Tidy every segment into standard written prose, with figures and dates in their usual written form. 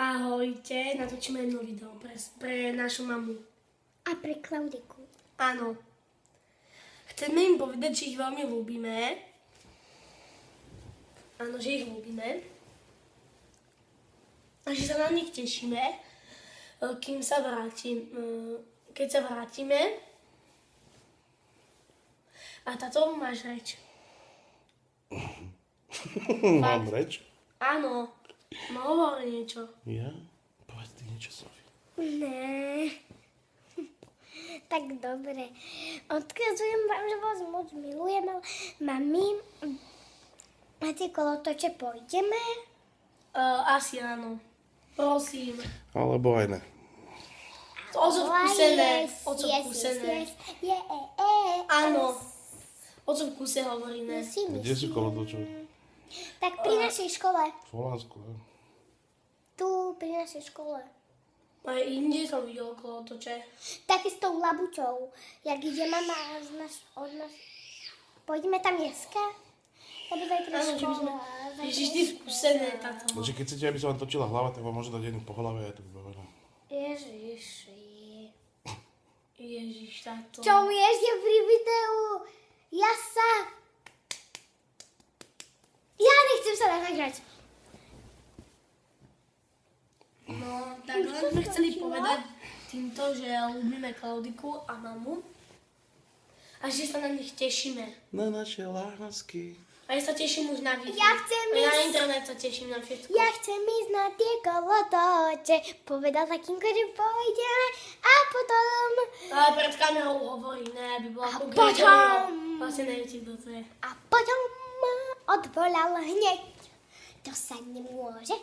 Ahojte, natočíme jedno video pre našu mamu. A pre Klaudiku. Áno. Chceme im povedať, že ich veľmi ľúbime. Áno, že ich ľúbime. A že sa na nich tešíme, keď sa vrátime. A táto máš reč. Mám reč? Áno. No hovor niečo. Ja? Povedz ty niečo, Sofie. Ne. Tak dobre. Odkazujem vám, že vás moc milujem. Mami, na tie kolotoče pôjdeme? Asi áno. Prosím. Alebo aj ne. Oco vkusené. Oco vkusené. Áno. Oco v kuse hovoríme. Kde sú kolotočové? Tak pri našej škole. V Holandsku, ne? Tu, pri našej škole. Aj inde som videl kolotoče. Také s tou labuťou. Jak ide mama od nás. Pôjdeme tam dneska? Lebo zajtra Áno, že by sme... škola. Ježiš, ty vkusené táto. Takže keď chcete, aby sa vám točila hlava, tak vám môže dať jednu po hlave a je to vybavené. Ježiši. Ježiš, táto. Čo mi ešte pri videu? Ja nechcem sa nahrať. No, tak len sme chceli povedať týmto, že ľúbime Klaudiku a mamu. A že sa na nich tešíme. Na naše lásky. A ja sa teším už na video. Ja chcem A na ísť. internet sa teším na všetko. Ja chcem ísť na tie kolotoče. Povedal takýmko, že pôjdeme. A potom... Ale pred kamerou hovorí, ne, aby bola A konkrétne. potom- Vlastne neviem, kto to je. A potom ma odvolal hneď. To sa nemôže.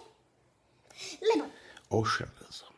Lebo Ošadil som.